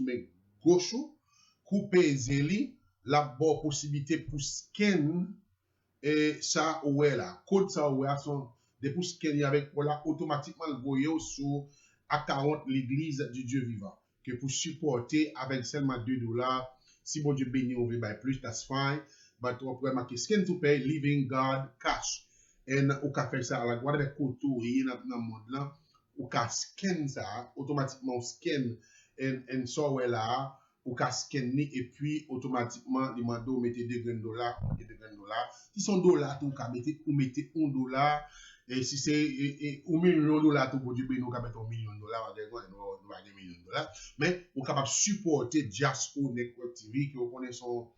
mais gauche, couper zéli, la bonne possibilité pour scan et ça ouais là, code ça ouais sont des pour scanner avec pour là automatiquement le voyer sur account l'église du Dieu vivant que pour supporter avec seulement $2. Si bon Dieu bénit on veut buy plus, that's fine. But on peut marquer scan to pay living God cash. Et on peut faire ça à la droite avec koto et dans le monde là, on peut scan ça automatiquement scan et ça ouais là ou qu'à scanner et puis automatiquement il m'a dit mettez $2, si son dollar tout qu'à mettre ou mettez $1 et si c'est $1 million tout pour Dieu nous qu'à mettre $1 million nous va $1 million mais on capable supporter Diaspora Network TV qui on connaît son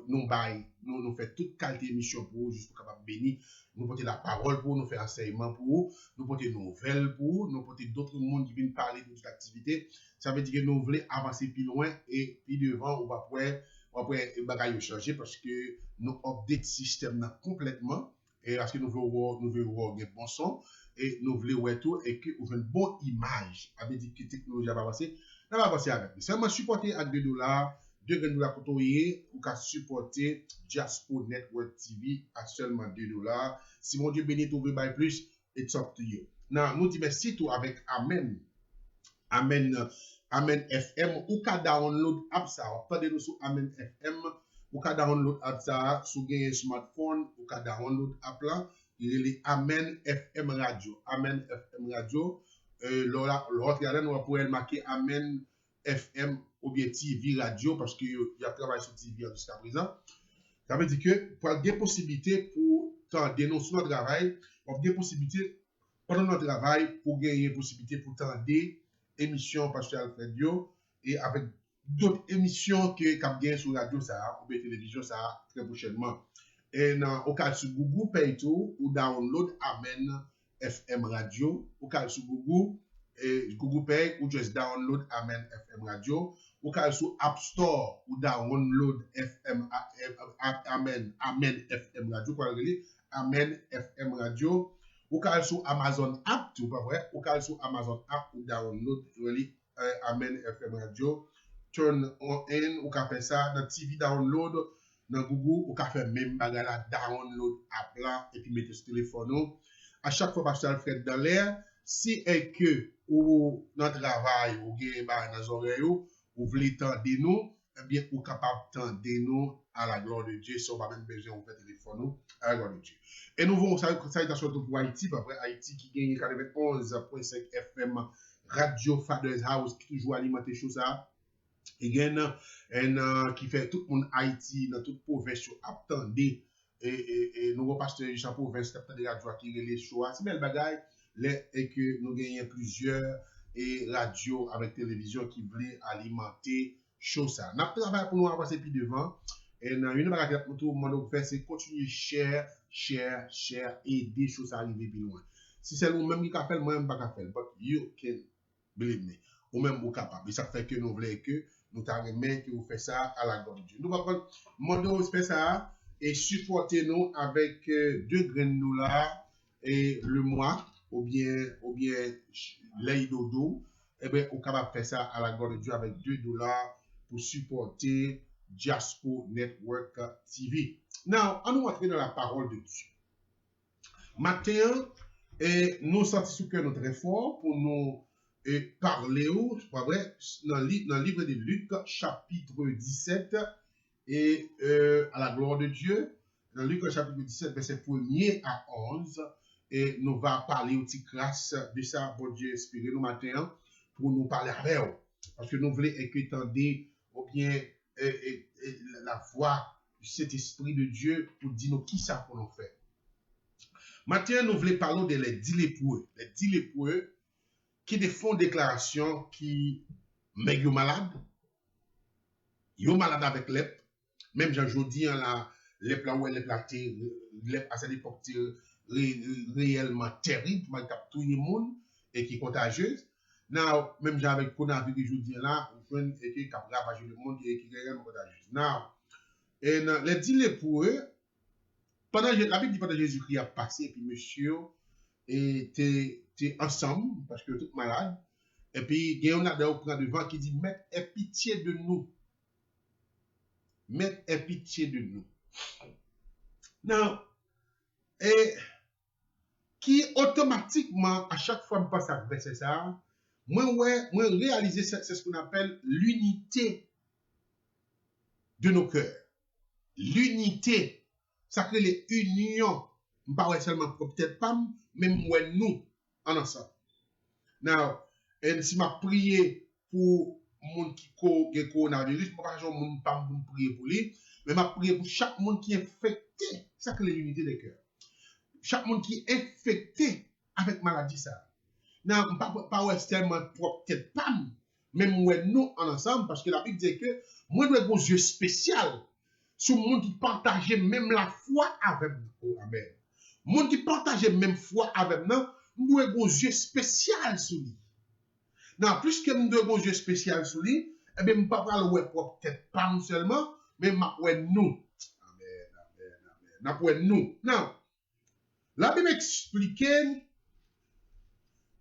non bail nous fait toute qualité émission pour juste pour capable bénir nous porter la parole pour nous faire enseignement pour nous porter nouvelles pour nous porter d'autres monde qui viennent parler de cette activité. Ça veut dire que nous voulons avancer plus loin et puis devant on va pouvoir changer parce que nous update le système complètement et parce que nous voulons voir un bon son et nous voulons voir tout et que nous avons une bonne image. Ça veut dire que la technologie va avancer. Ça va avancer avec nous. Seulement supporter à $2, $2 côtoyer ou qu'à supporter Diaspora Network TV à seulement $2. Si mon Dieu bénit, tu veux buy plus, it's up to you. Now, nous disons merci tout avec Amen. Amen FM ou ka download app ça. Attendez nous sur Amen FM ou ka download app ça sur un smartphone ou ka download app là. Il est Amen FM Radio. Amen FM Radio. L'autre là nous pourrait marquer Amen FM ou bien TV Radio parce que il y a travail sur TV jusqu'à présent. Ça veut dire que pour des possibilités pour tendre nous sur notre travail, pour des possibilités pendant notre travail pour gagner possibilité pour tendre émission Pasteur Alfred Dio et avec d'autres émissions que cap gain sur radio ça ou bien télévision ça très prochainement et au cas sur Google Play tout ou download Amen FM Radio au cas sur Google Play ou just download Amen FM Radio au cas sur App Store ou download Amen FM Radio quoi Amen FM Radio ou cas sur Amazon App, tout pas vrai, ou cas sur Amazon App ou download really Amen FM Radio, turn on in ou ka faire ça dans TV download dans Google ou ka faire même bagala download app là et puis mettre sur téléphone. À chaque fois Pasteur Alfred dans l'air, si est que ou dans travail ou gagne dans oreilles ou voulez tendre nous eh bien, ou capable de nous à la gloire de Dieu, sans pas même besoin de faire téléphone à la gloire de Dieu. Et nous voyons salutation pour Haïti, après Haïti qui gagne 91.5 FM Radio Father's House qui toujours alimenté chose ça. Et qui fait tout le monde Haïti dans toute province attendez et nous pasteur du chapeau province de radio qui les choix. C'est belle bagaille et que nous gagnons plusieurs et radio avec télévision qui voulaient alimenter chose ça. N'a travail pour nous avancer plus devant et dans une bagarre pour tout le monde faire c'est continuer share et des choses à arriver plus loin. Si c'est nous même qui fait moi même pas faire but you can believe me ou même vous capable. Ça fait que nous voulons que nous t'arrêtons que vous faites ça à la gloire de Dieu. Nous va prendre mon fait ça et supporter nous avec $2 et le mois ou bien les dodo et bien on capable faire ça à la gloire de Dieu avec $2 pour supporter Diaspora Network TV. Now, on nous entrer dans la parole de Dieu. Matin, nous sortis sous cœur très fort pour nous parler, c'est pas vrai, dans le livre de Luc, chapitre 17, et à la gloire de Dieu, dans Luc, chapitre 17, verset 1er à 11, et nous va parler au petit grâce de ça, bon Dieu, inspiré nous matin, pour nous parler avec eux. Parce que nous voulons écouter ou bien la voix de cet esprit de Dieu pour dire nous qui ça pour nous faire. Maintenant, nous voulons parler de les 10 lépreux. Les 10 lépreux qui font déclaration qui sont malades. Ils sont malades avec lèpre. Même jean-jodi, la lèpre là où elle est lèpre à cette époque réellement terrible, tout le monde et qui est contagieuse. Now, même avec coronavirus aujourd'hui là, on fait qui cap ravager le monde et qui est réellement contagieuse. Now, les 10 lépreux pendant la Bible dit pendant Jésus-Christ a passé puis monsieur était ensemble parce que tout malade Et puis, il y en a qui prend devant qui dit, Maître, aie pitié de nous. Maître, aie pitié de nous. Non. Et qui automatiquement, à chaque fois, je passe à verset ça, moi, réaliser, c'est ce qu'on appelle l'unité de nos cœurs. L'unité. Ça crée les unions. Pas seulement peut-être pas, même moi, nous, en ensemble. Now, et si je prie pour monde qui a coronavirus, je ne vais pas prier pour lui, mais je prie pour chaque monde qui est infecté. Ça crée l'unité des cœurs. Chaque monde qui est infecté avec maladie ça. Non, pas tellement peut-être pas, même nous en ensemble, parce que la Bible dit que moi, nous avons un yeux spécial sur le monde qui partageait même la foi avec nous. Amen. Le monde qui partageait même foi avec nous, nous avons un yeux spécial sur lui. Non, plus que nous avons un yeux spécial sur lui, eh bien, je ne vais pas le peut-être pas seulement, mais nous. Amen, amen. Nous. Non. La Bible explique,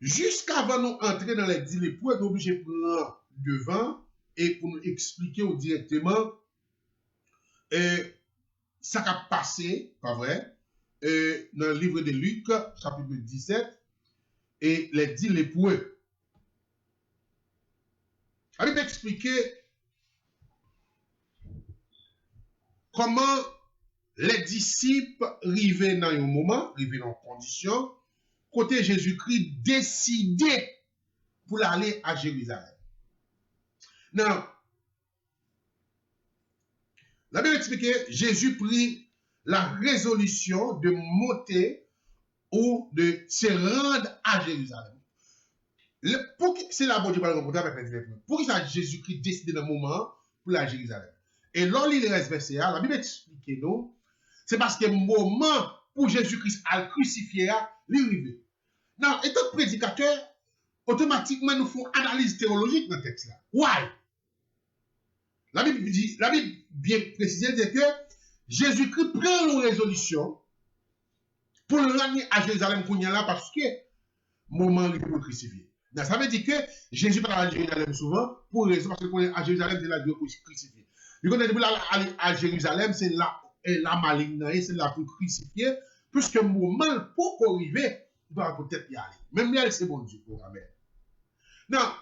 jusqu'avant nous entrer dans les 10 lépreux, nous sommes obligés de prendre devant et pour nous expliquer directement ça qui a passé, pas vrai, dans le livre de Luc, chapitre 17, et les 10 lépreux. La Bible explique comment les disciples arrivaient dans un moment, arrivaient dans une condition, côté Jésus-Christ décidé pour aller à Jérusalem. Non. La Bible explique, Jésus prit la résolution de monter ou de se rendre à Jérusalem. C'est la bonne Dieu va rencontrer avec les disciples. Pour que ça Jésus-Christ décide d'un moment pour aller à Jérusalem. Et là, il reste verset, la Bible explique nous, c'est parce que le moment pour Jésus-Christ à le crucifier, il est arrivé. Non, étant prédicateur, automatiquement, nous faisons analyse théologique dans le texte là. Why? La Bible bien précisée dit que Jésus-Christ prend une résolution pour le ramener à Jérusalem là parce que moment il peut crucifier. Donc, ça veut dire que Jésus va aller à Jérusalem souvent pour raison parce que à Jérusalem c'est là qu'il peut crucifier. Il connaît pour aller à Jérusalem c'est là la maligne c'est là pour crucifier puisque le moment pour arriver il va peut-être y aller. Même là c'est bon Dieu pour amen. Non,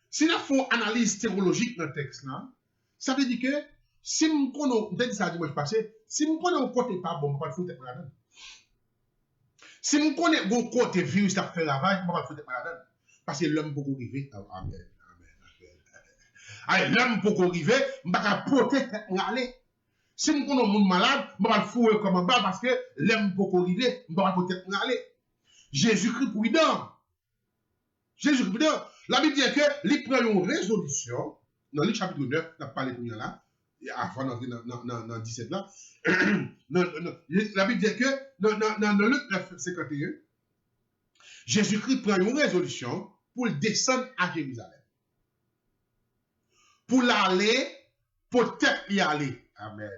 si nous faisons analyse théologique dans le texte là, ça veut dire que si nous connaissons, peut-être ça dimanche passé, si nous connaissons un côté pas bon, on ne va pas le foutre là-dedans. Si nous connaissons un côté virus qui fait ravage, on ne va pas le foutre là-dedans. Parce que l'homme peut arriver. Amen. Allez, l'homme peut arriver, on ne va pas protéger aller. Si nous connaissons un monde malade, on ne va pas le foutre comme un bas parce que l'homme peut arriver, on ne va pas protéger aller. Jésus-Christ prudent. Jésus-Christ prudent. La Bible dit que il prend une résolution. Dans le chapitre 9, on a parlé de là, avant d'entrer dans 17 là. La Bible dit que dans Luc 9, 51, Jésus-Christ prend une résolution pour descendre à Jérusalem. Pour l'aller, peut-être y aller. Amen.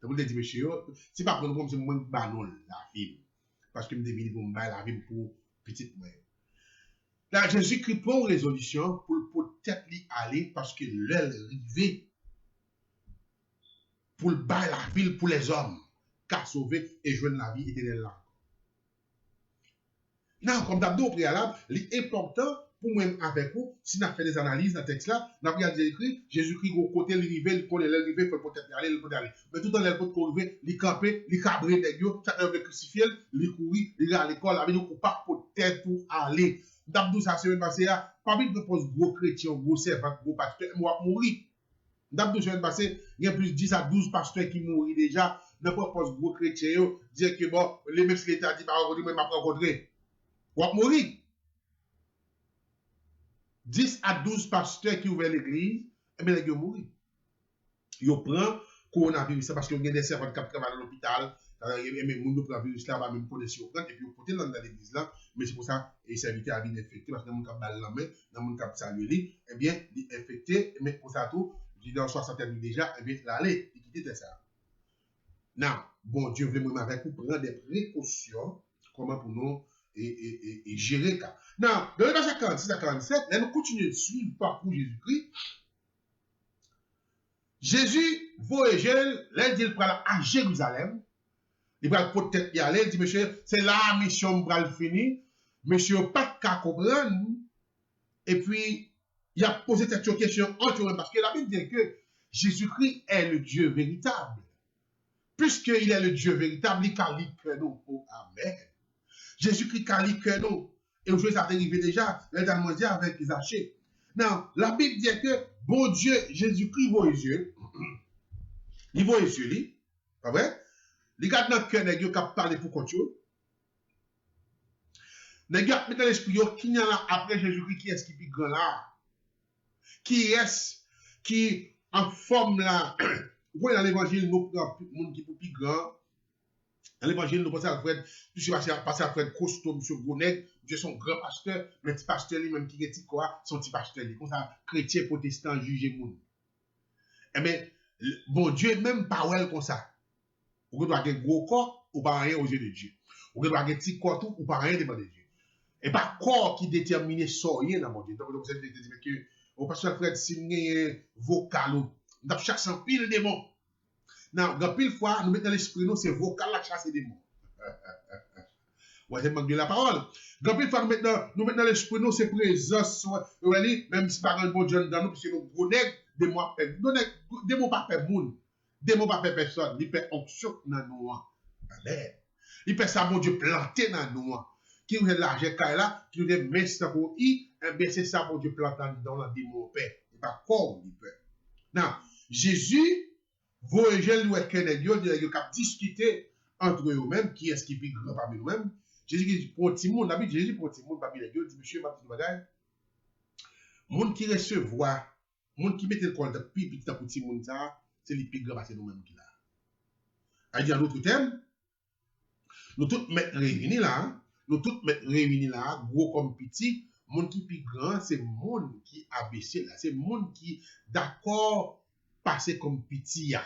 Donc, vous dites, monsieur, si pas pour nous, comme c'est moins banon la ville. Parce que je me dis, pour me la ville pour petite moyenne. Là, Jésus-Christ prend une résolution pour peut-être y aller parce que l'heure arrivée pour le bas la ville pour les hommes, car sauver et joindre la vie éternelle là. Non, comme d'abord au préalable, l'important pour moi avec vous, si on a fait des analyses dans le texte là, on a regardé écrit, Jésus-Christ au côté l'arrivée, il connaît l'arrivée, il faut peut-être y aller, il peut aller. Mais tout dans le côté arrivé, il camper, il cabrer des dieux, chacun veut crucifier, il courir, il va à l'école, avec nous pas peut-être pour aller. D'abord ça semaine passée, pas vite propose gros chrétien, gros servant, gros pasteur, moi mourir. D'abord semaine passée, il y a plus de 10 à 12 pasteurs qui mourent déjà. Ne propose gros chrétien, dire que bon, les mêmes si l'État dit pas rencontrer, moi m'a rencontré. Ou mourir. 10 à 12 pasteurs qui ouvrent l'église, et bien ils mourir. Ils prennent coronavirus parce qu'il y a des servants qui travaillent à l'hôpital, et même les gens qui prennent virus là, même pour les surprendre, et puis ils portent dans l'église là, mais c'est pour ça qu'ils s'invitent à venir infecter, parce que dans le cas de la main, dans le cas de saluer, eh bien, ils infectés, mais pour ça tout, je dis dans 60 ans déjà, eh bien, l'aller, ils quittent ça. Non, bon Dieu, vraiment avec vous, prendre des précautions, comment pour nous, et gérer. Dans le verset 46 à 47, là, nous continuons de suivre le parcours Jésus-Christ. Jésus voyage, là, il dit à Jérusalem. Il va peut-être y aller, il dit, monsieur, c'est la mission pour le finir. Monsieur, pas qu'à comprendre. Et puis, il a posé cette question entre eux, parce que la Bible dit que Jésus-Christ est le Dieu véritable. Puisqu'il est le Dieu véritable, il qualifie que nous. Oh, amen. Jésus-Christ qualifie que nous. Et aujourd'hui, ça arrive déjà, l'éternel dit avec Isaïe. Non, la Bible dit que, bon Dieu, Jésus-Christ voit les yeux. Il voit les yeux, pas vrai? Les gars dans le cœur, les gars qui parlent pour contre eux. Les gars mettent dans l'esprit, qui y en a après Jésus-Christ, qui est-ce qui est plus grand là? Qui est-ce qui, en forme là, vous voyez dans l'évangile, nous, monde qui est plus grand. Dans l'évangile, nous pensons à Fred, je suis passé à Fred Costo, M. Gouneg, Dieu son grand pasteur, mais petit pasteur lui-même qui est quoi, son petit pasteur, comme ça, chrétien, protestant, jugé monde. Eh bien, bon Dieu, même pas well comme ça. Vous doit avoir un gros corps ou pas rien aux yeux de Dieu. Vous doit avoir un petit corps tout ou pas rien devant Dieu. Et pas corps qui détermine ça rien dans mon Dieu. Donc, vous avez dit que, au pasteur Fred, si vous avez vocal, nous avons chaque sans pile de mots. Non, dans pile fois, nous mettons dans l'esprit, nous, c'est vocal là, chasser des mots. Ouais, c'est manque de la parole. Dans pile fois, nous mettons dans l'esprit, nous, c'est présence, même si par un bon Dieu dans nous, puisque nous, gros nègres, des mots pas fait monde. Des mots pas fait personne. Il fait onction dans nous. Amen. Il fait ça, mon Dieu, planté dans nous. Qui nous est l'argent là, qui nous est mestre pour y, et c'est ça, mon Dieu, planté dans la démon paix. Et pas comme il peut. Non, Jésus, voyage lui avec les dieux, ils ont discuté entre eux-mêmes, qui est-ce qui est plus grand parmi nous-mêmes. Jésus dit, pour petit monde, la Bible, Jésus pour petit monde parmi les dieux, dit, monsieur, ma petite bagaille, monde qui recevoir, monde qui met le compte, puis petit pour petit monde, ça, c'est les plus grands parce que nous-mêmes qui là. Il y a d'autres thèmes, nous tous mettre réunis là, gros comme petit, monde qui plus grand, c'est monde qui a baissé là, c'est monde qui d'accord passer comme petit là.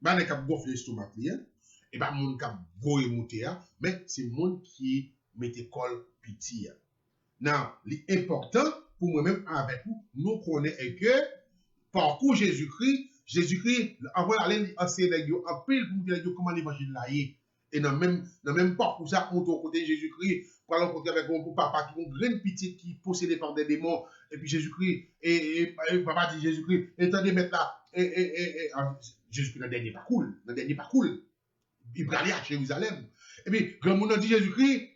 Bah ne cap gonfler l'estomac là, et pas monde cap gros monter là, mais c'est monde qui mette col petit là. Non, l'important pour moi-même avec vous, nous connaissons que parcours Jésus-Christ, avant d'aller enseigner les gens, en pile pour dire comment l'évangile là est. Et dans même parcours ça, on au côté Jésus-Christ, pour aller rencontrer avec mon papa qui est une grande petite qui est possédée par des démons, et puis Jésus-Christ, et papa dit Jésus-Christ, et attendez mettre là, Jésus-Christ, dans le dernier pas cool, il va aller à Jérusalem. Et puis, quand on a dit Jésus-Christ,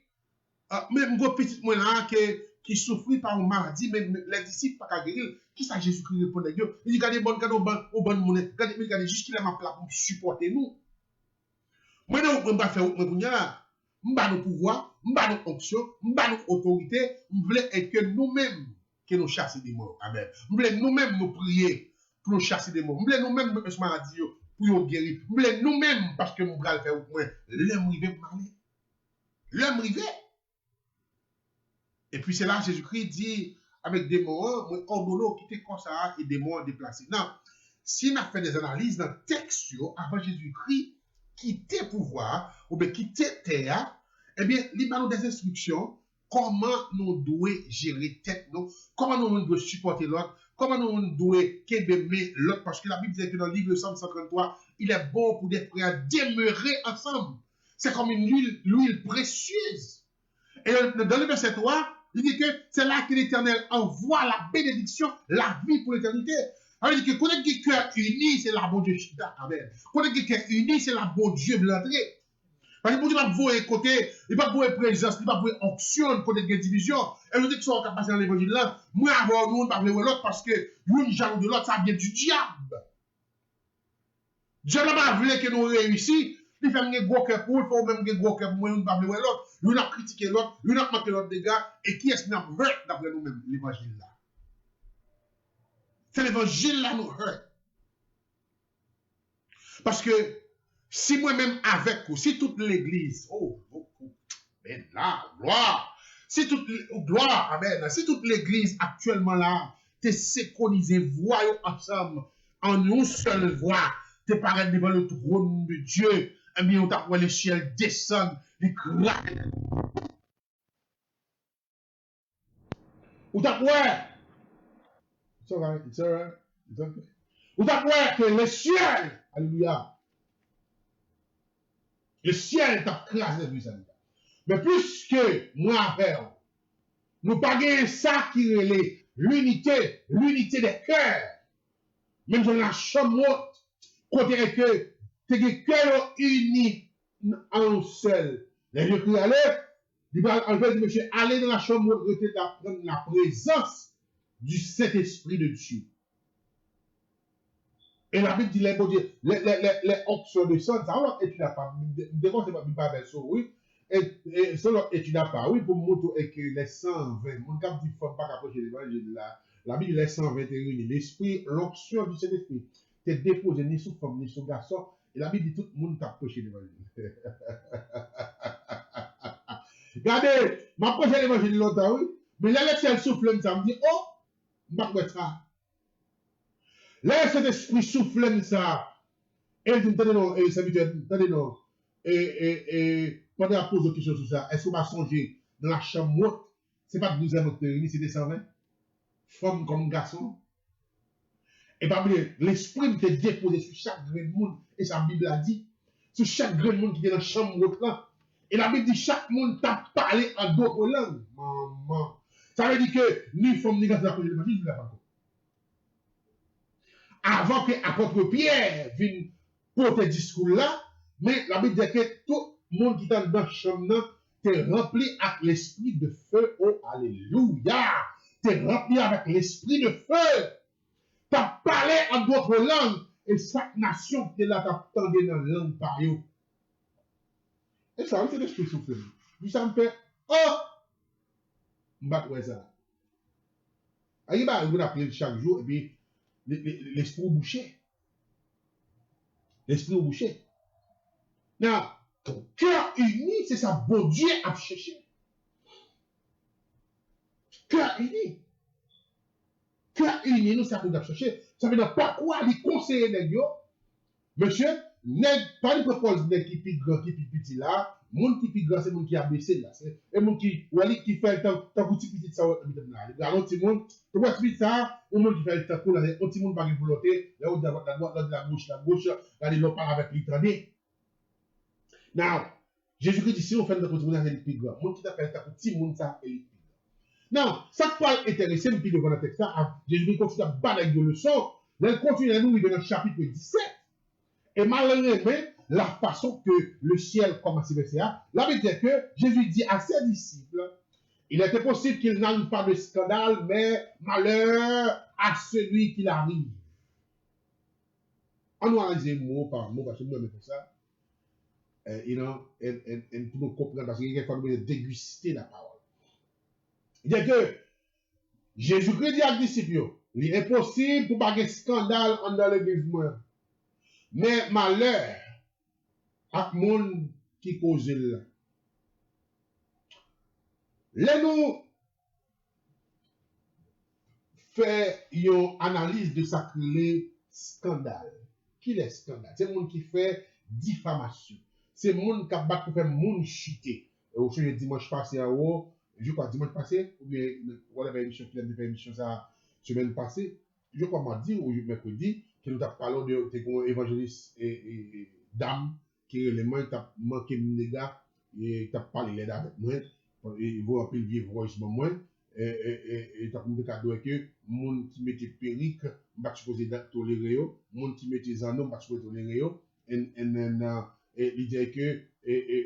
même gros petit moi là, qui souffrit par une maladie, mais les disciples pas guérir. Qui ça Jésus-Christ répond à Dieu? Il dit, regardez, bonne monnaie, regardez, juste qu'il a ma place pour supporter nous. Moi, non, je ne vais pas faire, je ne vais pas nos pouvoirs, je ne vais pas nos fonctions, je ne vais pas nos autorités, je voulais que nous-mêmes, que nous chassions des morts. Amen. Je voulais nous-mêmes nous prier pour nous chasser des morts. Je voulais nous-mêmes nous faire maladie pour nous guérir. Je voulais nous-mêmes, parce que nous allons faire au moins, l'homme rivé parler. L'homme rivé. Et puis c'est là Jésus-Christ dit avec des mots, moi ordonne quitter comme ça et des mots déplacés. Non, si on a fait des analyses dans le texte avant Jésus-Christ quitter pouvoir ou bien quitter terre, eh bien, il nous des instructions comment nous devons gérer tête nous, comment nous devons supporter l'autre, comment nous devons aimer l'autre, parce que la Bible dit que dans le livre de Somme 133, il est bon pour des frères demeurer ensemble. C'est comme une huile précieuse. Et dans le verset 3, il dit que c'est là que l'Éternel envoie la bénédiction, la vie pour l'éternité. Alors, il dit que quand on dit cœur uni, c'est la bon Dieu. Amen. Quand on dit cœur uni, c'est la bon Dieu de l'entrée. Parce que bon Dieu va vous côté, il va vous présence, il va vous onction, côté de division. Et je dis que ça va passer dans l'évangile là. Moi, avoir nous, on va voir l'autre parce que l'une jaloux de l'autre, ça vient du diable. Dieu n'a pas voulu que nous réussissions. Il fait un gros cœur pour, il faut même un gros cœur pour moi, nous ne pas voir l'autre. Nous avons critiqué l'autre, nous avons manqué l'autre dégâts. Et qui est-ce qui nous hurt d'après nous-mêmes, l'évangile là? C'est l'évangile là nous hurt. Parce que si moi-même avec vous, si toute l'église, ben là, gloire, si toute gloire, amen, si toute l'église actuellement là, t'es synchronisé, voyons ensemble, en une seule voix, t'es pareil devant le trône de Dieu, eh bien, on t'a le ciel descend, il craque. Ou t'a it's alright, it's alright, it's okay. Ou t'a que le ciel, alléluia, le ciel t'a crasé de ça. Mais puisque moi avec nous pas ça qui est l'unité des cœurs, même dans la chambre, côté que tes cœurs unis en un seul. Les yeux qui allaient, il va enlever monsieur, aller dans la chambre, prendre la présence du Saint-Esprit de Dieu. Et la Bible dit, les options de sang, ça va être là, pas, devant c'est pas verso, oui. Et selon étude à part, oui, pour montrer que les 120, mon cap dit, faut pas qu'approcher l'évangile là. La Bible, les 121, l'esprit, l'onction du Saint-Esprit, t'es déposé ni sous femme, ni sous garçon. Et la Bible dit, tout le monde t'approche l'évangile. Regardez, m'approche l'évangile longtemps, oui. Mais là, le souffle, ça me dit, oh, m'approche ça. Là, cet esprit souffle ça. Et il dit, attendez non, pendant la pose de questions sur ça, est-ce qu'on va songer dans la chambre haute, c'est pas 12 ans de c'est des 120, femme comme garçon. Et pas oublier, l'esprit te déposé sur chaque grain de monde, et sa Bible a dit, sur chaque grain de monde qui est dans la chambre haute là. Et la Bible dit, chaque monde t'a parlé en d'autres langues. Maman. Ça veut dire que ni femme ni garçon n'a pas de l'évangile, je ne l'ai pas encore. Avant que l'apôtre Pierre vienne pour ce discours-là, mais la Bible dit que tout le monde qui est dans la chambre, t'es rempli avec l'esprit de feu. Oh, alléluia! T'es rempli avec l'esprit de feu. T'as parlé en d'autres langues, et chaque nation qui est là, t'as entendu dans la langue par eux. Et ça, c'est l'esprit souffle. Puis ça me fait, oh! M'bat ouais ça. Aïe, bah, vous l'appelez chaque jour, et puis, l'esprit au boucher. L'esprit au boucher. Now, ton cœur uni, c'est ça, bon Dieu a cherché. Cœur uni. Cœur uni, nous, ça qu'on a cherché. Ça veut dire pas quoi les conseiller les gars. Monsieur, pas de propose nèg qui plus grand, qui plus petit là. Moun qui plus grand, c'est moun qui a baissé là. Et moun qui, qui fait le temps, tant que petit ça, là. Alors, petit monde, tu vois, petit ça, ou moun qui fait le temps, là, un petit monde pas de volonté, là, on dit la droite, la gauche, là, il parle avec l'étranger. Now, Jésus-Christ dit, si on fait le temps, c'est le plus grand. Moun qui t'appelle le petit monde, ça, est le plus grand. Non, ça parle intéressé, puis devant le texte, Jésus-Christ continue à battre de leçons. Là, il continue à nous, il est dans le chapitre 17. Et malheureusement, la façon que le ciel commence à verser, là, veut dire que Jésus dit à ses disciples, il était possible qu'il n'arrive pas de scandale, mais malheur à celui qui l'arrive. On nous analyse mot par mot, parce que nous, on fait ça. Et pour nous comprendre, parce qu'il faut nous déguster la parole. Il dit que Jésus-Christ dit à ses disciples, il est possible pour pas qu'il y ait scandale dans l'église. Mais malheur à monde qui cause là. Là, nous faisons une analyse de ça qui scandale. Qui est scandale? C'est le monde qui fait diffamation. C'est le monde qui a fait monde chuter. Au sujet dimanche passé à haut, je crois dimanche passé, ou bien, whatever émission qui a fait émission ça semaine passée, je crois mardi ou mercredi, qui nous a parlé de évangéliste et dame, qui est le moins qui a manqué de gars, et qui a parlé l'aide avec moi, et vous appelez le vieux voice moi, et tu as dit que les gens qui mettent perruque, je supposé tolérer, les gens qui mettent zanon, je supposé tolérer, et il dit que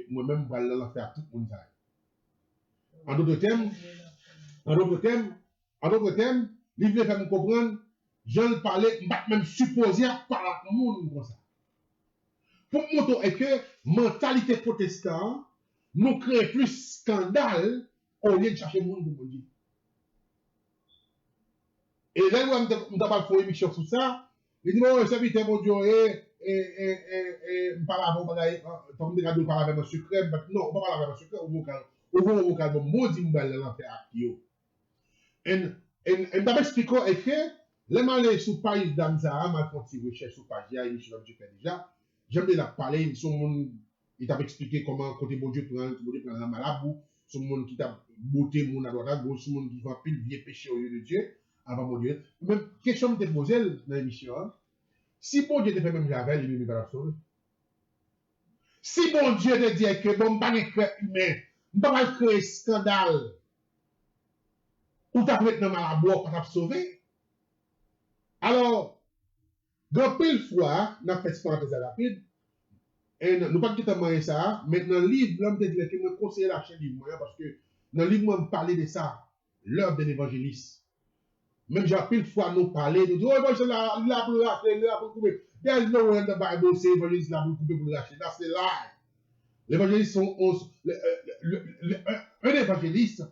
moi-même, je vais l'enfer tout le monde. En d'autres termes, il veut faire me comprendre, je ne parlais pas même supposé par le monde comme ça. Pour montrer que mentalité protestante nous crée plus scandale au lieu de chercher le monde pour dire. Et là, nous avons pas fait une émission sur ça. Il dit, bon, serviteur, mon Dieu, parle avec un secret. Non, on ne parle avec un secret, au vocal, bon, dit, on va l'enfer à qui. Et d'abord, expliquons que les malais sous page d'Amzara, mal font une recherche sur page, il y a une chose que je fais déjà. j'aime bien la parler, son monde, il t'a expliqué comment, côté bon Dieu prend la malabou, son monde qui t'a beauté, mon à droite à gauche, son monde qui va pile vieux péché au lieu de Dieu, avant mon Dieu. Même question que je te posée dans l'émission, hein? Si bon Dieu te fait même Javel, il ne va pas sauver. Si bon Dieu te dit que bon, pas de cœur humain, pas de créer scandale, ou t'as fait dans la boîte pour te sauver. Alors, dans pile fois, nous avons fait ce parenthèse rapide, et nous pas quitter ça. Maintenant, le livre, l'homme te dit que je conseille l'acheter le livre, parce que dans le livre, moi, je parlais de ça, l'œuvre de l'évangéliste. Même j'ai pile fois nous parler, nous disons, oh, l'évangéliste là pour l'acheter, là pour couper. There's no way in the Bible say l'évangéliste là pour couper pour l'acheter. That's a lie. L'évangéliste sont un évangéliste,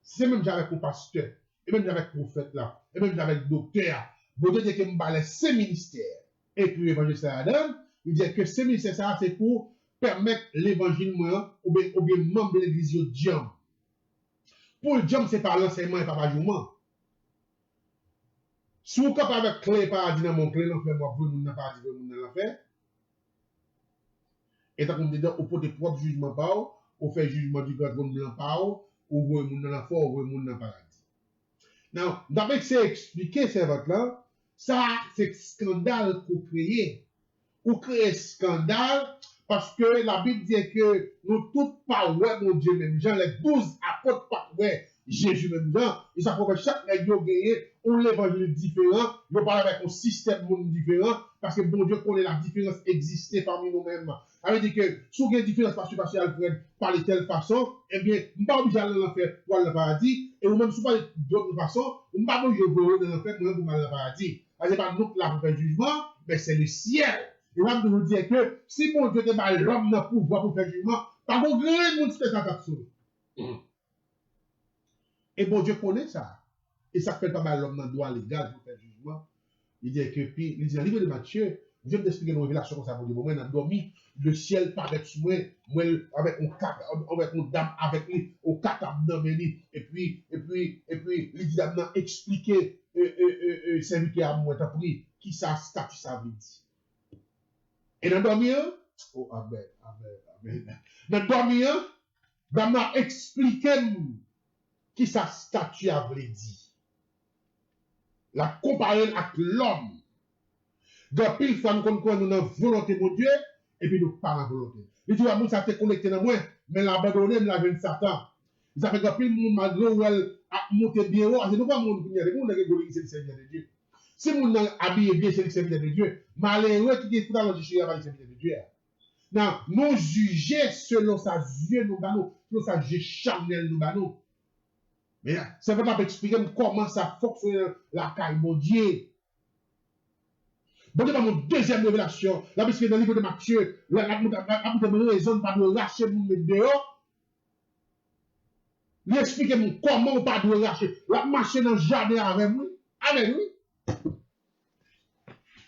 c'est même avec un pasteur, et même avec un prophète là, et même avec un docteur. Vous dites que je parle ces ministères. Et puis l'évangéliste là-dedans, il dit que ces ministères ça, c'est pour permettre l'évangile moi, ou bien membre de l'église de Dieu. Pour le Dieu, c'est par l'enseignement et par l'ajouement. Si vous êtes avec clé paradis dans mon clé, non, moi, vous ne paradis, vous ne l'enfer. Et tant qu'on dit, au pot de propre jugement pas, ou fait jugement du grand blanc pas, ou vous moun dans l'enfer, ou vous moun dans le paradis. Now, d'après que c'est expliqué, c'est votre là, ça, c'est scandale qu'on crée. Ou créer scandale, parce que la Bible dit que nous tous pas ouais mon Dieu même Jean, les 12 apôtres pas ouais Jésus même Jean, et ça pour que chaque nègre gagné un évangile différent, nous parle avec un système monde différent, parce que bon Dieu connaît la différence existée parmi nous-mêmes. Ça veut dire que si vous avez une différence parce que Alfred parle de telle façon, eh bien, nous ne pas obligé d'aller dans l'enfer pour aller dans le paradis, et vous-même, si vous parlez d'autre façon, vous ne pas obligé de dans l'enfer pour aller dans le paradis. Ce n'est pas nous qui l'avons fait le jugement, mais c'est le ciel. Et là, je vous dire que si mon Dieu te met l'homme dans le pouvoir pour faire le jugement, pas bon grand monde qui fait ça sauver. Et bon Dieu connaît ça. Et ça fait pas mal l'homme dans le droit légal pour faire le jugement. Il dit que, puis, il dit dans le livre de Matthieu, je vais t'expliquer une révélation comme ça pour dire, moi, on a dormi, le ciel paraît sous moi, avec une dame avec lui, au quatre abdomen, et puis, il dit, expliquer, serviteur à moi, t'as pris, qui ça, statut, ça veut dire. Et dans le dormir, oh, amen. Dans le dormir, dame a expliqué qui sa statut a voulu dire. La comparer avec l'homme. Donc, pile fois, nous connaissons nous avons volonté de Dieu, et puis nous pas la volonté. Il dit, moi, ça t'est connecté dans moi, mais l'abandonner, la veine Satan. Ça fait que pile, mon malgré où elle a monté bien haut, c'est pas mon qui est le Seigneur de Dieu. Si mon habillé bien, c'est le Seigneur de Dieu. Malheureux qui est tout à l'heure, je suis avec le Seigneur de Dieu. Non, nous juger selon sa yeux, nous banons, selon sa yeux charnel, nous banons. Mais ça va pas expliquer comment ça fonctionne la caille, mon Dieu. Bon, c'est mon deuxième révélation. La parce que dans le livre de Matthieu, la raison pas de lâcher mon dehors. Il explique comment on pas de lâcher. La marcher dans le jardin avec moi. Avec lui.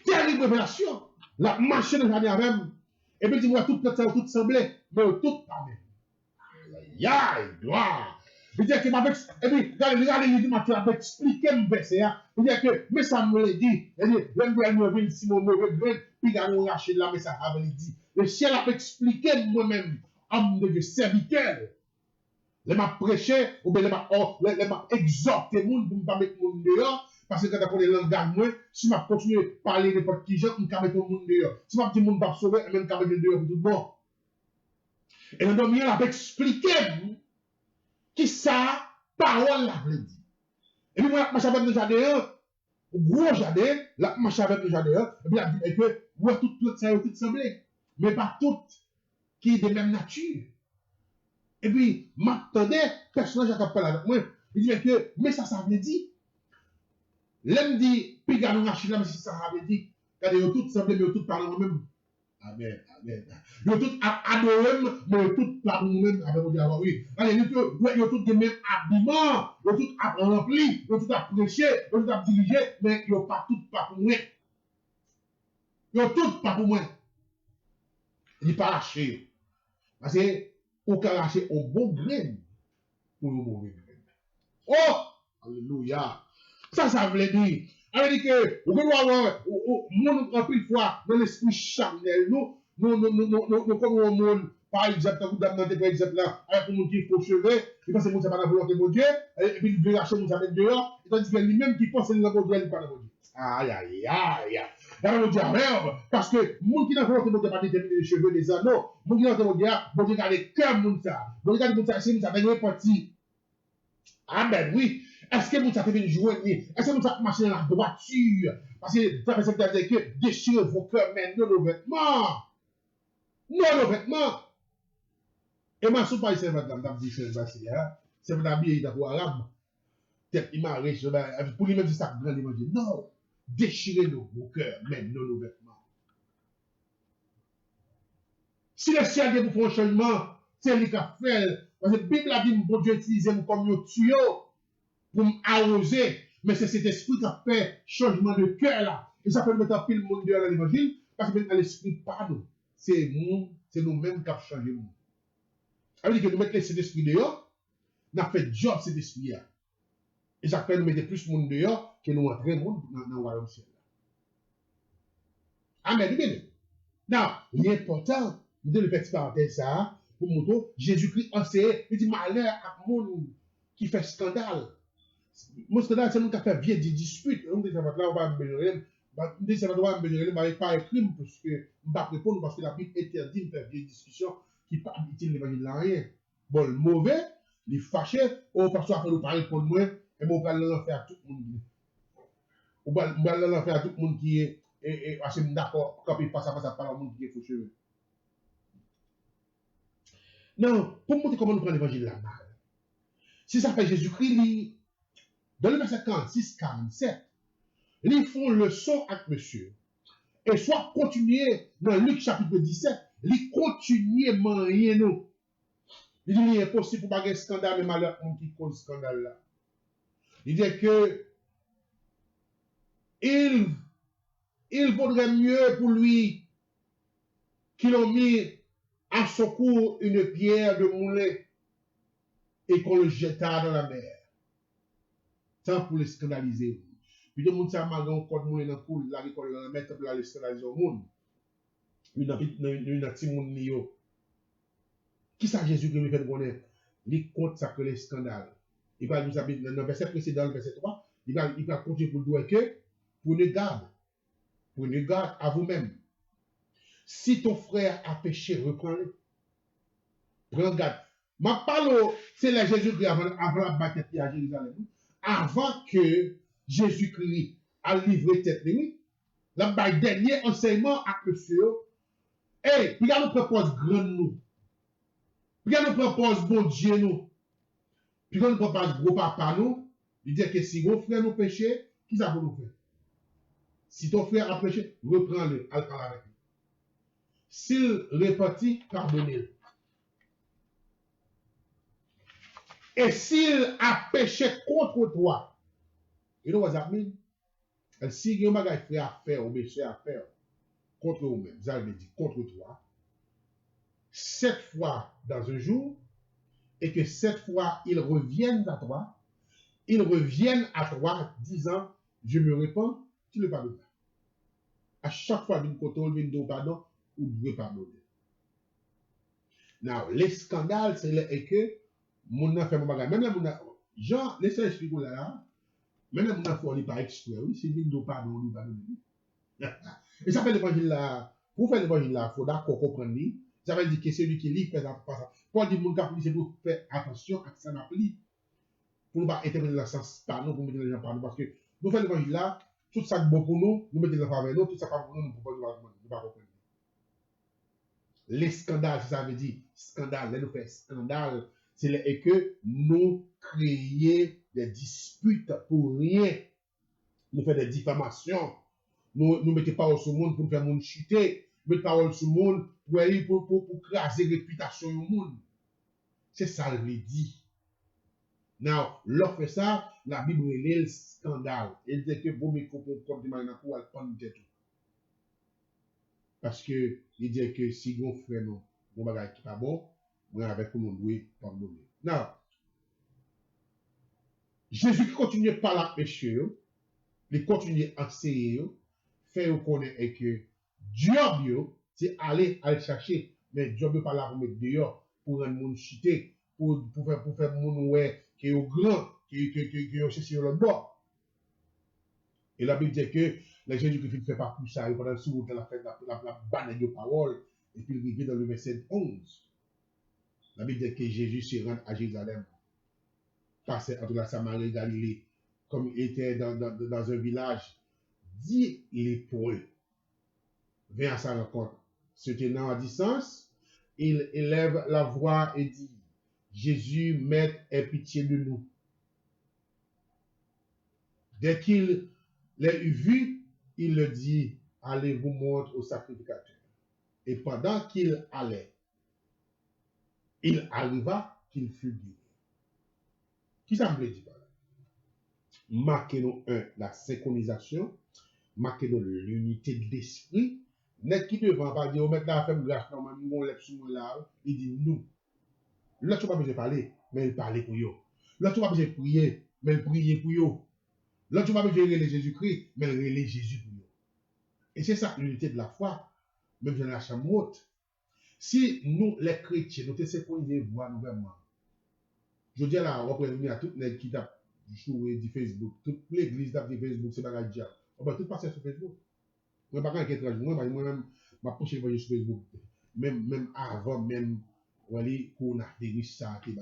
Terrible révélation. La marcher dans le jardin avec moi. Et puis, dis-moi, tout ça, tout semblait, mais tout pas même. Aïe, gloire. Il dit que m'avait, et puis, regardez, il dit, Matthieu avait expliqué le verset, il dit que, mais ça me l'a dit, il dit, l'homme de la nouvelle, si mon mauvais grain, puis il a lâché là, mais ça avait dit. Le ciel a expliqué moi-même, homme de Dieu, serviteur. Il m'a prêché, ou bien il m'a exhorté, pour ne pas mettre mon dehors, parce que quand on est langage, moi, si je continue à parler de n'importe qui, je ne peux pas mettre mon dehors. Si je dis mon pas sauver, je ne peux pas mettre le dehors pour tout le monde. Et le homme, il a expliqué, qui ça, parole la veut dire. Et puis, moi, je avec le jardin, gros jardin, là, je avec le jardin, et puis, il dit que, moi, tout ça, tout semblé, mais pas tout qui est de même nature. Et puis, m'attendais, personnage qui a parlé avec moi, il dit que, mais ça veut dire. L'homme dit, puis, il y a mais si ça veut dire, quand ils ont tout semblé, mais ils ont tout parlé eux-mêmes. Amen, amen. Ils ont tout adoré, mais ils ont tout parlé eux-mêmes. Avec mon Dieu, oui. Ils ont tout le même habillement, ils ont tout rempli, ils ont tout prêché, ils ont tout dirigé, mais ils n'ont pas tout pas pour moi. Ils ont tout pas pour moi. Ils ne pas lâché. Parce que, aucun lâché au bon grain pour le mauvais grain. Oh! Alléluia! Ça veut dire. Ça veut dire que, vous pouvez avoir, mon pile fois, dans l'esprit charnel, nous nous comme un monde, par exemple, vous demandez par exemple là, avec un monde qui faut cheveux, il pense que monde ça pas la volonté de Dieu, et puis il veut lâcher monde ça mettre dehors, et tandis que lui-même qui pense que c'est la volonté de Dieu, il pas la volonté. Aïe, aïe, aïe, aïe. Dans le Dieu, merde, parce que monde qui n'a pas volonté de Dieu pas déterminer les cheveux, les anneaux, monde qui n'a pas volonté de Dieu, bon Dieu garde le cœur monde ça, bon Dieu garde monde ça, c'est monde ça, ben parti. Amen, oui. Est-ce que vous avez venu jouer? Est-ce que vous avez marché dans la droiture? Parce que ça fait ça veut dire que déchirez vos cœurs, mais non nos vêtements. Non nos vêtements. Et ma soupe, c'est madame, dit c'est c'est madame, il est d'abord arabe. Peut-être il m'a riche, pour lui-même, c'est ça grand évangile. Non. Déchirez vos cœurs, mais non nos vêtements. Si le ciel vous fait un changement, c'est lui qui a fait. Parce que la Bible a dit, bon Dieu utilise comme un tuyau pour m'arroser. Mais c'est cet esprit qui a fait changement de cœur là. Et ça peut mettre un pile monde dehors dans l'évangile, parce que l'esprit pas nous. C'est nous-mêmes qui avons changé le monde. Ça veut dire que nous mettons cet esprit dehors, nous avons fait job cet esprit là. Et ça fait nous mettre plus de monde dehors que nous entrer monde dans le royaume ciel. Amen. Non, l'important, nous devons faire parenthèse ça, pour montrer Jésus-Christ enseigne, il dit malheur à monde qui fait scandale. Mon scandale, c'est nous qui a fait vieille dispute. On dit ça va là, on va améliorer. On dit ça va améliorer, mais pas écrit, parce que on ne va pas répondre, parce que la Bible interdit de faire vieille discussion qui ne pas utile l'évangile de rien. Bon, le mauvais, les fâché, oh, parce qu'on nous parler pour moi, et on va l'enfer à tout le monde. On va l'enfer à tout le monde qui est, et parce que d'accord, quand il passe à parler au monde qui est fauché. Non, pour montrer comment nous prenons l'évangile là mal. Si ça fait Jésus-Christ, dans le verset 46, 47, ils font leçon avec monsieur. Et soit continuer dans Luc chapitre 17, ils continuent marier nous. Il dit, il est possible pour pas qu'il y ait scandale, mais malheur, on qui cause scandale là. Il dit que il vaudrait mieux pour lui qu'il ait mis à secours une pierre de moulin et qu'on le jeta dans la mer. Tant pour le scandaliser. Puis le monde s'est marré encore de moulin dans le cours, la récolte dans la mer, pour le scandaliser au monde. Une petit monde nio. Qui ça Jésus qui me fait connaître? Il compte ça que les scandales. Il va nous habiter dans le verset précédent, le verset 3, il va continuer pour dire que prenez garde à vous-même. Si ton frère a péché, reprends-le. Prends garde. Ma parole, c'est la Jésus-Christ avant la bataille à Jérusalem. Avant que Jésus-Christ a livré tête nuit, la dernier enseignement à monsieur. Hey, puis nous propose grand nous. Puis nous propose bon Dieu nous. Puis nous propose gros papa nous. Il dit que si vos frères nous péché, qui ça va nous faire? Si ton frère a péché, reprends-le, à parler avec lui. S'il repentit, pardonnez-le. Et s'il a péché contre toi, you know what that mean? And si il y a un bagage frère à faire, ou péché à faire, contre vous-même, vous avez dit contre toi, 7 fois dans un jour, et que 7 fois ils reviennent à toi, disant, je me répands, tu le pardonnes. À chaque fois, une contrôle, une pardon, ou devez pardonner. Now, les scandales, c'est que, mon a fait mon bagage. Même là, mon a, Jean, laissez expliquer là, même là, mon a fait, pas exprès, oui, c'est une pardon, ou pardonner. Et ça fait l'évangile là, pour faire l'évangile là, il faut d'accord comprendre. Ça veut dire que c'est lui qui lit, fait pas ça. Pour dire, mon cap, c'est pour faire attention à ce que ça n'applique. Pour ne pas interpréter le sens pardon, pour mettre les gens pardon, parce que nous faisons l'évangile là, tout ça est bon pour nous mettons les enfants avec nous, tout ça pas pour nous, nous ne pouvons pas comprendre. Les scandales, ça veut dire scandale, là nous faisons scandale, c'est que nous créons des disputes pour rien. Nous faisons des diffamations. Nous mettons parole sur le monde pour faire le monde chuter. Nous mettons parole sur le monde pour craser la réputation du monde. C'est ça le dit. Now, lorsque ça, la Bible est le scandale. Elle dit que vous me comprenez comme des malins pour aller prendre tout. Parce que, il dit que si vous frère non, vous bagage qui pas bon, vous avec vous doit pardonner. Now, Jésus qui continue par la péché, il continue à enseigner, fait vous connaître que Dieu, c'est aller le chercher. Mais Dieu ne pas là pour mettre dehors, pour rendre le monde chuter, pour faire le monde ouais, qui est au grand, qui est sur le bord. Et la Bible dit que les Jésus-Christ ne fait pas plus ça, pendant le sourd, la banne de parole, et puis il arrive dans le verset 11. La Bible dit que Jésus se rend à Jérusalem, passait entre la Samarie et Galilée, comme il était dans un village, dit lépreux, vient à sa rencontre. Se tenant à distance, il élève la voix et dit, Jésus, Maître, aie pitié de nous. Dès qu'il l'a vu, il le dit, allez vous montre au sacrificateur. Et pendant qu'il allait, il arriva qu'il fut guéri. Qui ça me dit par là? Marquez-nous la synchronisation, marquez-nous l'unité de l'esprit. Net qui devant pas dire, mettre la femme grâce, non, mais nous, on lève sur là, il dit nous. Là, tu n'as pas besoin de parler, mais il parlait pour eux. Là, tu n'as pas besoin de prier, mais il priait pour eux. Là, tu n'as pas besoin de relayer Jésus-Christ, mais il relaye Jésus pour eux. Et c'est ça, l'unité de la foi, même dans la chambre haute. Si nous, les chrétiens, nous te synchronisés, voir nous vraiment. Je dis là, on va à toutes les qui tapent du Facebook, toute l'église tape du Facebook, c'est pas le diable. On va tout passer sur Facebook. Moi, par contre, moi-même, je poche sur Facebook. Même avant, même, qu'on a des ça, qui est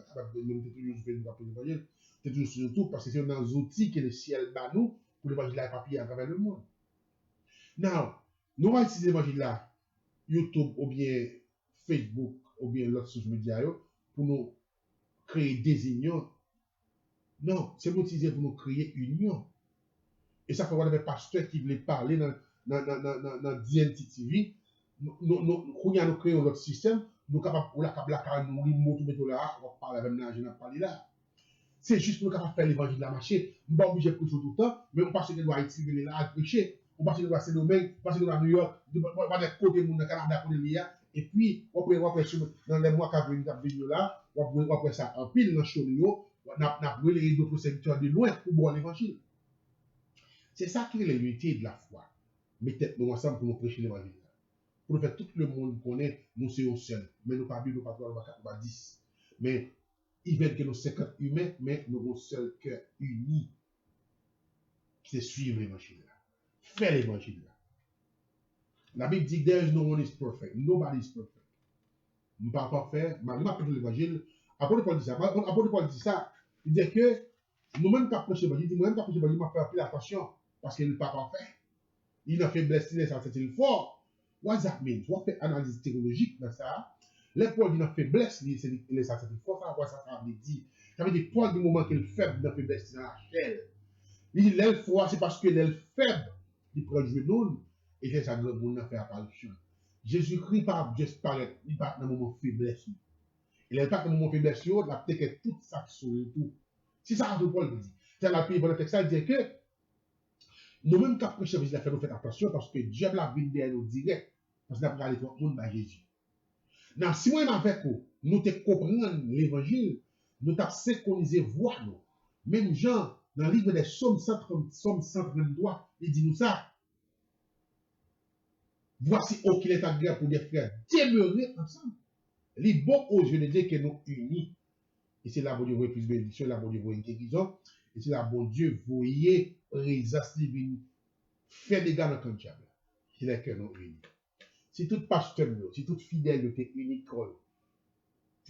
même toujours sur Facebook, pour l'évangile. C'est toujours sur tout, parce que c'est dans les outils que le ciel bat nous, pour l'évangile là, papier à travers le monde. Now, nous allons utiliser l'évangile là, YouTube, ou bien Facebook, ou bien l'autre social media, pour nous créer des unions. Non, c'est pour utiliser pour nous créer union. Et ça fait voir des pasteurs qui voulaient parler dans DNT TV. Nous créons notre système, nous sommes capables de nous là, on va parler avec nous, on parler là. C'est juste pour nous capables de faire l'évangile de la marché. Nous ne sommes pas obligés de prêcher tout le temps, mais on pense que nous doit utiliser là à prêcher. On pense que nous doit se nommer, on pense que nous doit New York, on va être côté monde dans Canada pour les liens. Et puis, on peut dans les mois qui viennent là, on va ça en pile dans le show, on a brûlé d'autres secteurs de loin pour boire l'évangile. C'est ça qui est l'unité de la foi. Mettez-nous ensemble pour nous prêcher l'évangile. Pour nous faire tout le monde connaît, nous sommes seuls. Mais nous pas Bible, nous pas 3, nous pas 10. Mais ils veulent que nous 50 humains, mais nous avons seul cœur uni. C'est suivre l'évangile là. Faire l'évangile là. La Bible dit, there is no one is perfect. Nobody is perfect. Nous ne pouvons pas faire, mais nous ne pouvons pas l'évangile. Apôtre Paul dit ça. Apôtre Paul dit ça. Il dit que nous-mêmes qui approchons l'évangile, nous-mêmes qui approchons l'évangile, nous faire plus attention. Parce qu'il n'est pas parfait. Il a fait blesser les sensibilités fort. What does that mean? On fait analyse théologique dans ça. Les Paul dit qu'il a fait blesser les sensibilités fort. Ça veut dire. Ça veut dire Paul du moment qu'il est faible, il a fait blesser dans la chair. Il dit l'aile froid, c'est parce que l'aile faible, il prend le genou et c'est ça que le monde a fait apparition. Jésus-Christ pas juste paraître, il part dans le moment faiblesse. Il n'est pas dans le moment faiblesse, il a peut-être toute ça sur le tout. C'est ça que Paul dit. C'est la Bible, le texte, il dit que nous-mêmes, quand prêchons, il a fait nous faire attention parce que Dieu l'a vu derrière nous direct. Parce qu'il a regardé tout le monde dans Jésus. Donc, si moi, avec nous te comprenons l'évangile, nous t'avons synchronisé voix nous. Même Jean, dans le livre des Psaumes 133, il dit nous ça. Voici qu'il est agréable pour des frères demeurer ensemble. Il est bon aux yeux de Dieu que nous unis. Et c'est là bon Dieu voit plus bénédiction, là bon Dieu voit une guérison. Et c'est là bon Dieu voyait présence divine. Faire des gars dans le diable. C'est là que nous unis. Si tout pasteur, si tout fidèle était unique, on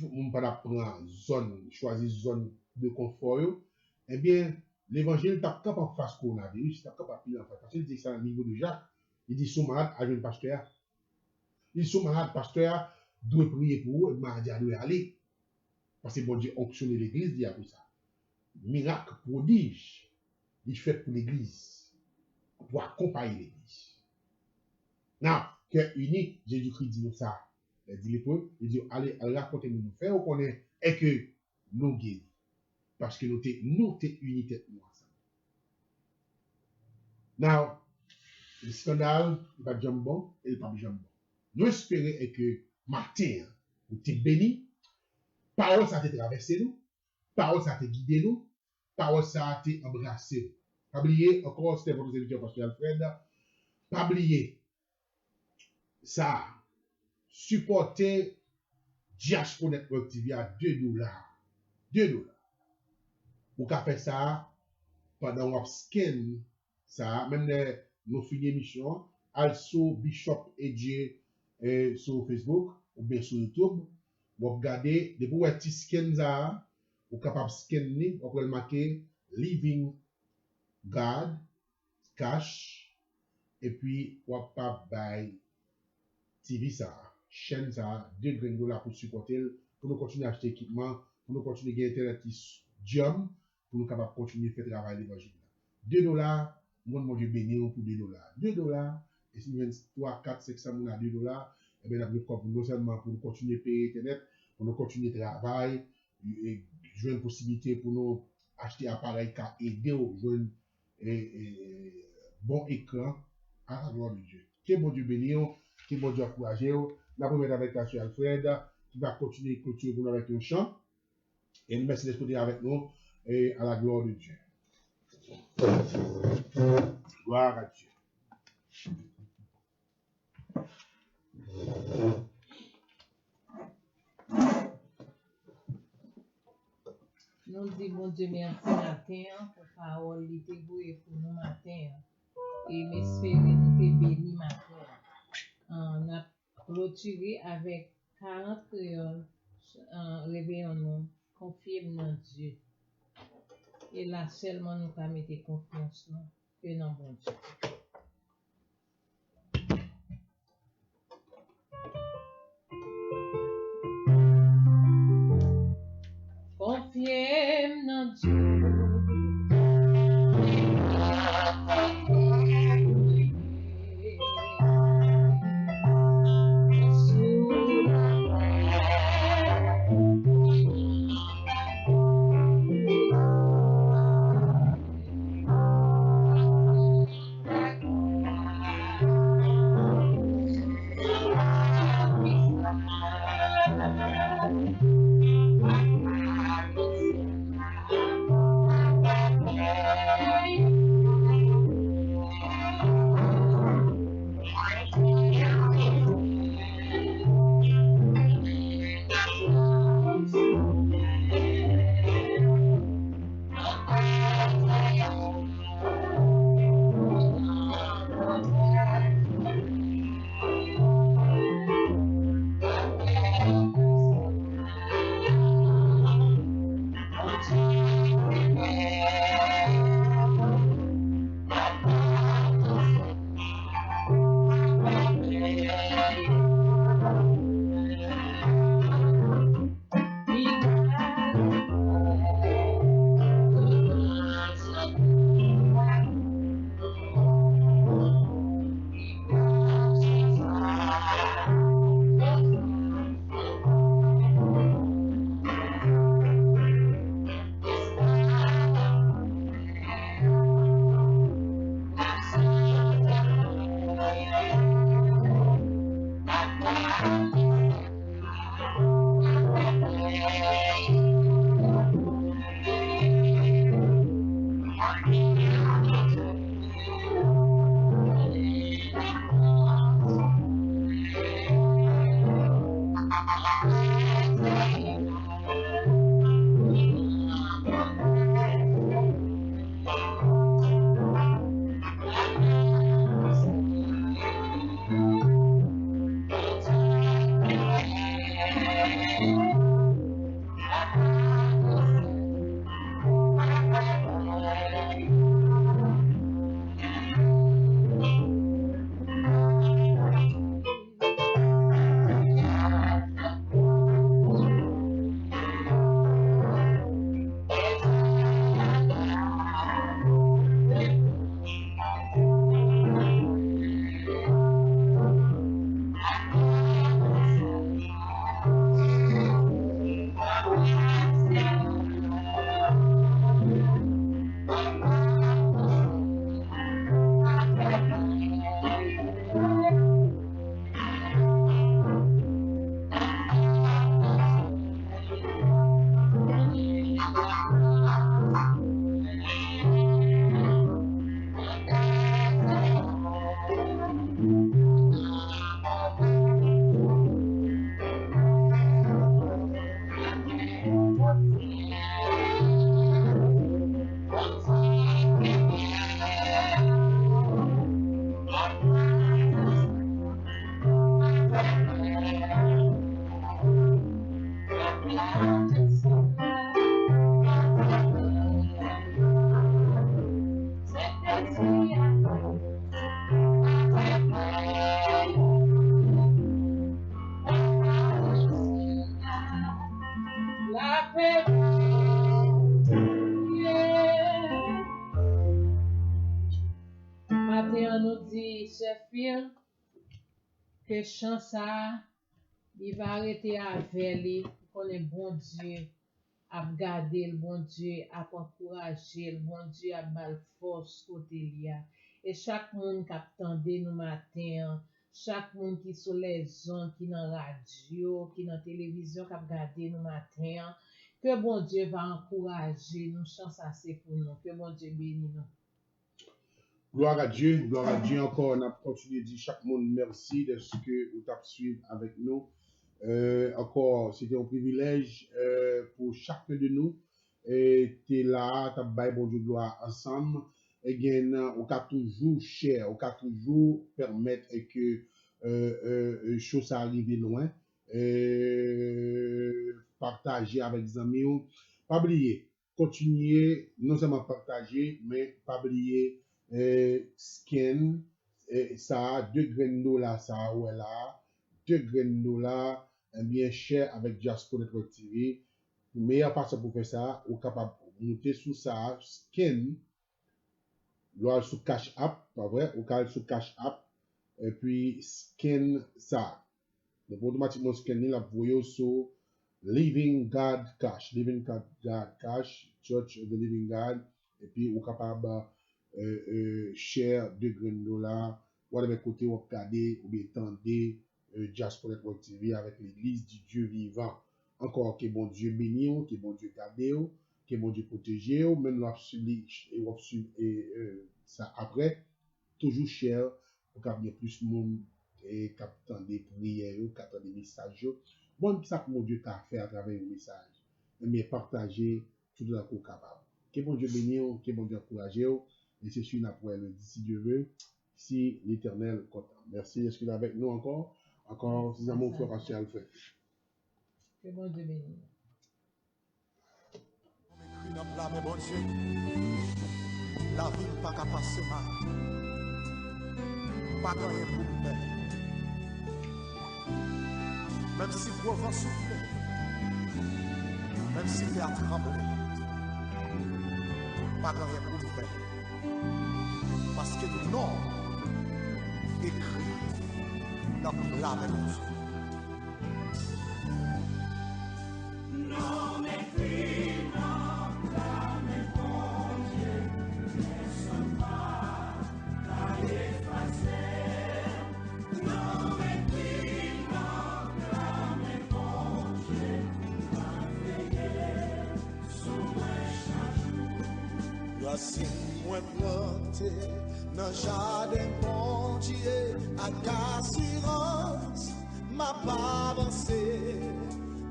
ne peut pas prendre zone, choisir zone de confort, eh bien, l'évangile tape pas en face coronavirus, tape pas pile en face. Parce qu'il dit ça au niveau de Jacques, il dit, ils sont malades, à un pasteur. Ils sont malades, pasteur, doit prier pour eux, et mardi, doit aller. Parce que bon Dieu onctionne l'église, dit après ça. Miracle, prodige, il fait pour l'église, pour accompagner l'église. Non, cœur uni, Jésus-Christ dit nous ça. Il dit les pauvres, il dit allez raconter nous faire ou qu'on est et que nous guéris. Parce que nous t'es unis tête nous ensemble. Now, le scandale, il va jambon et il va pas jambon. Nous espérons que matin, nous t'es béni, parole ça t'a traversé nous, parole ça t'a guidé nous, parole ça t'a embrassé. Pas oublier, encore c'était votre serviteur pasteur Alfred, pas oublier ça, supporter Diaspora Network TV à $2. $2. Ou ka fait ça pendant qu'on scan ça, même nos fini émission, also Bishop Edge sur Facebook ou bien sur YouTube, vous regardez, depuis vous petit scan ça, vous capable scanner, vous pouvez marquer Living God Cash et puis vous capable buy TV ça, chaîne ça, $2 pour supporter, pour nous continuer à acheter équipement, pour nous continuer à gagner internet qui jump, pour nous capable continuer à faire travail l'évangile. $2, mon Dieu béni pour $2. $2, et si nous avons 3, 4, 500 000 à $2, et bien non seulement pour nous continuer à payer internet, pour nous continuer à travailler, et jouer une possibilité pour nous acheter un appareil qui a aidé au jouer bon écran à la gloire de Dieu. Que bon Dieu béni, que bon Dieu encouragé. La première avec la soeur Alfred, qui va continuer à clôturer pour nous avec un chant. Et nous merci d'être avec nous et à la gloire de Dieu. Gloire à Dieu. Nous disons bon Dieu merci matin pour parole qui était vouée pour nous matin. Et m'espérer nous te béni matin. On a clôturé avec 40 créoles réveillons nous, confions dans Dieu. Et là seulement nous avons mis confiance que dans bon Dieu. Confions dans Dieu. Sheffield, que chance ça, il va arrêter avec lui, qu'on est bon Dieu, à garder le bon Dieu, à encourager le bon Dieu, à bal force côté liya. Et chaque monde qui attendait nous matin, chaque monde qui sur les ondes, qui dans radio, qui dans télévision, qui a regardé nous matin, que bon Dieu va encourager nous, chance assez pour nous, que bon Dieu bénisse nous. Gloire à Dieu encore. On a continué de dire chaque monde merci de ce que vous avez suivi avec nous. Encore, c'était un privilège pour chacun de nous. Et tu es là, tu as bon Dieu gloire ensemble. Et bien, on peut toujours share, on peut toujours permettre que choses arrivent loin. Partager avec les amis. Pas oublier, continuer, non seulement partager, mais pas oublier. Skin, ça, 2 graines d'eau là, ça, ouais là, 2 graines d'eau là, bien cher avec Jasper Network TV. Meilleure façon pour faire ça, ou capable de monter sous ça, Skin, là, sous Cash App, pas vrai, ou calme sous Cash App, et puis Skin ça. Donc, automatiquement, Skin, là, vous voyez sur Living God Cash, Church of the Living God, et puis, ou capable share 2 graines dollars, ou de côté ou regarder ou bien tendez Jasper Network TV avec l'église du Dieu vivant. Encore que bon Dieu béni, que bon Dieu garde, que bon Dieu protège, même là et ça après toujours share pour qu'il y ait plus de monde et captant des prières, captant des messages. Bon, ça que mon Dieu t'a fait à travers le message. Mais partager tout le coup capable. Que bon Dieu béni, que bon Dieu encourage. Et c'est sûr, après le si Dieu veut, si l'Éternel content. Merci, est-ce qu'il est avec nous encore? Encore, si mon frère Rachel fait. Que bon Dieu bénisse. Mais bon Dieu, la vie n'est pas qu'à passer mal. Pas de rien pour nous faire. Même si le vent souffle, même si terre tremble, pas de rien pour nous faire. Parce que le nom écrit dans la même chose. Non écrit dans la même Dieu, laisse pas la effacer. Non écrit dans la même Dieu, va veiller sur moi chaque jour. Voici moi planté dans jardin bon Dieu, à assurance m'a pas avancé,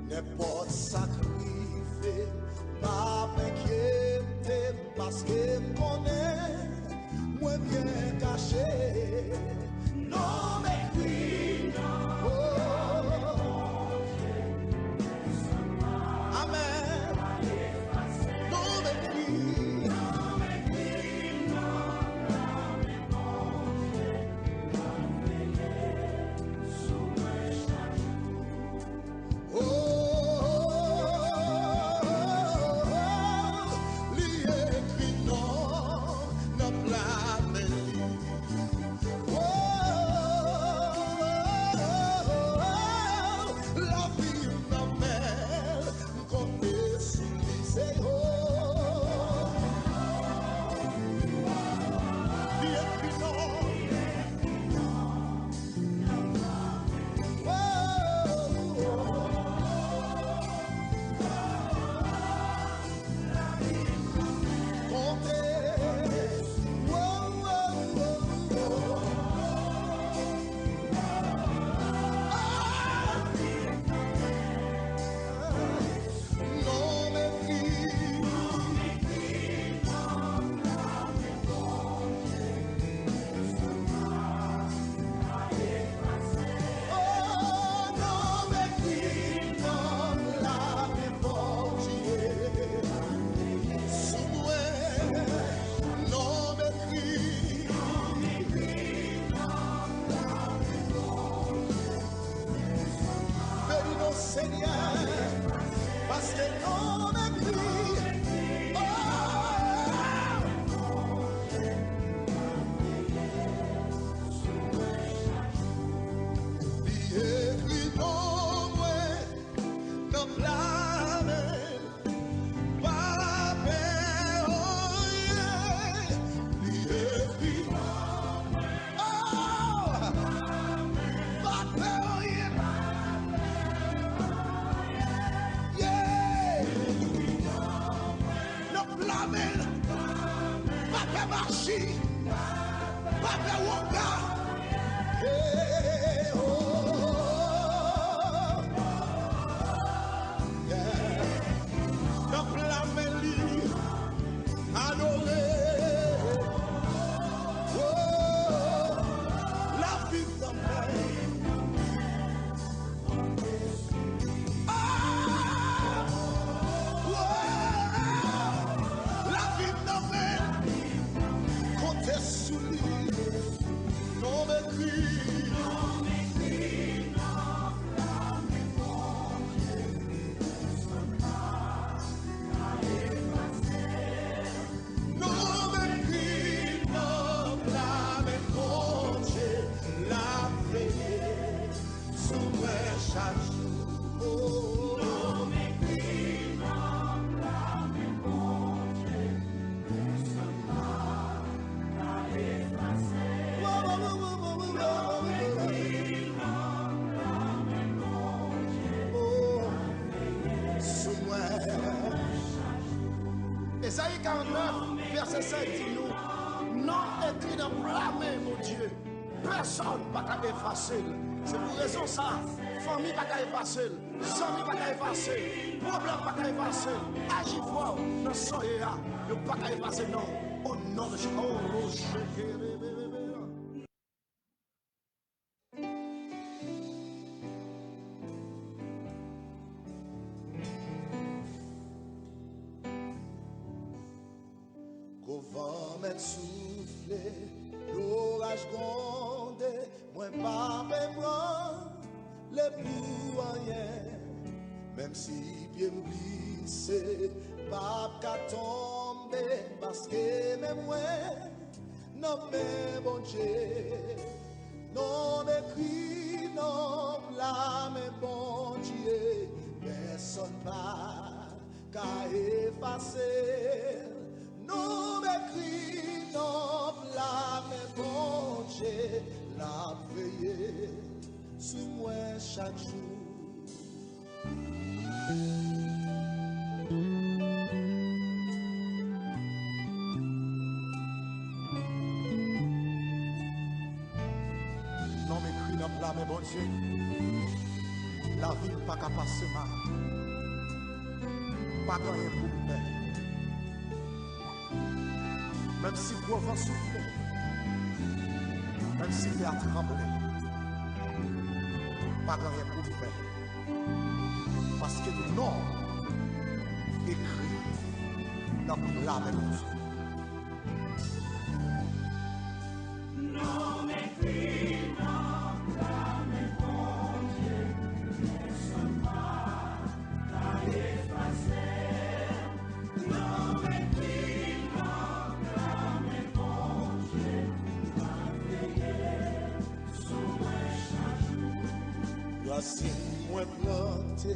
n'importe sacrifié, pas m'inquiéter parce que mon est moi bien caché. Non m'écris, non. Amen. Non m'écris. Oh, Esaïe 49, verset 5 dit nous, non écrit dans blâmer, mon Dieu, personne ne peut effacer. C'est pour raison ça, famille ne peut pas effacer, amis ne peut pas effacer, problème ne peut pas effacer, agis fort dans son état, ne peut pas effacer, non, au nom de Jésus. Vent m'est soufflé, l'orage grondé, moi pas me prendre les pour rien. Même si bien glissé, pas qu'à tomber, parce que même moi, non mais bon Dieu, non m'écrit, non blâme, bon Dieu, personne pas qu'à effacer. Non m'écris, non blâme, bon Dieu, la veillée sous moi chaque jour. Non m'écris, non blâme, bon Dieu, la vie pas qu'à passer mal, pas rien pour me faire. Même si le vent souffle, même si il a tremblé, pas rien pour le faire. Parce que le nom écrit dans la même chose. Non m'écrit, non blâme, bon Dieu, personne pas qu'à effacer. Non m'écrit, non blâme, bon Dieu, m'a veillé sous moi chaque jour. Racine moi planté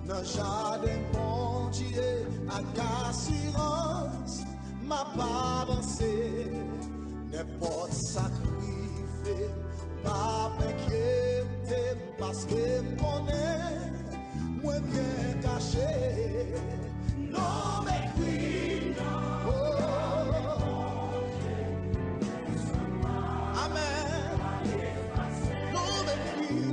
dans jardin bon Dieu, avec assurance, m'a pas avancé. N'importe sacrifice, pas inquiété, parce que mon moi bien caché. Non m'écris, non. Amen. Non m'écris.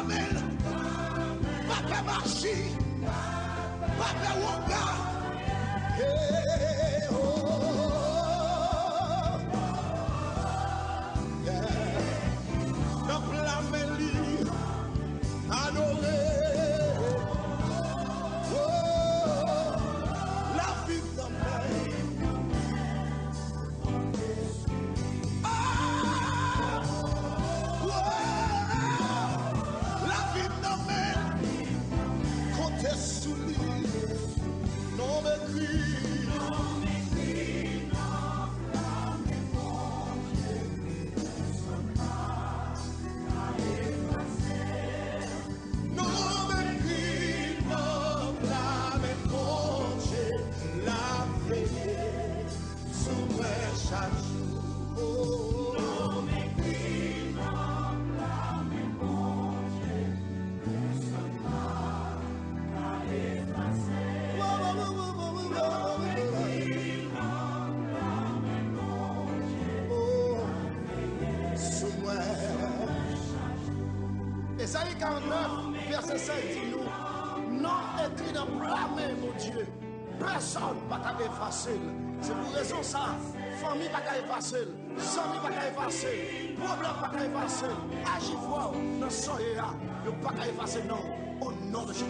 blâmer, pas faire marcher, pas faire wonga. Hey, oh, yeah. Non blâmer lui, adorer. Oh, la vie d'un non m'écris, non blâme mon Dieu, la veille sous mes chaque jour. Non m'écris, non blâme mon Dieu, ne sommes pas à effacer. Esaïe 49, verset 5 dit nous, non écrit dans blâmer mon Dieu, personne ne va effacer. C'est pour raison ça, famille ne va pas effacer, amis ne va pas effacer, problème ne va pas effacer, agir fort dans son ne va pas effacer non, au nom de Jésus.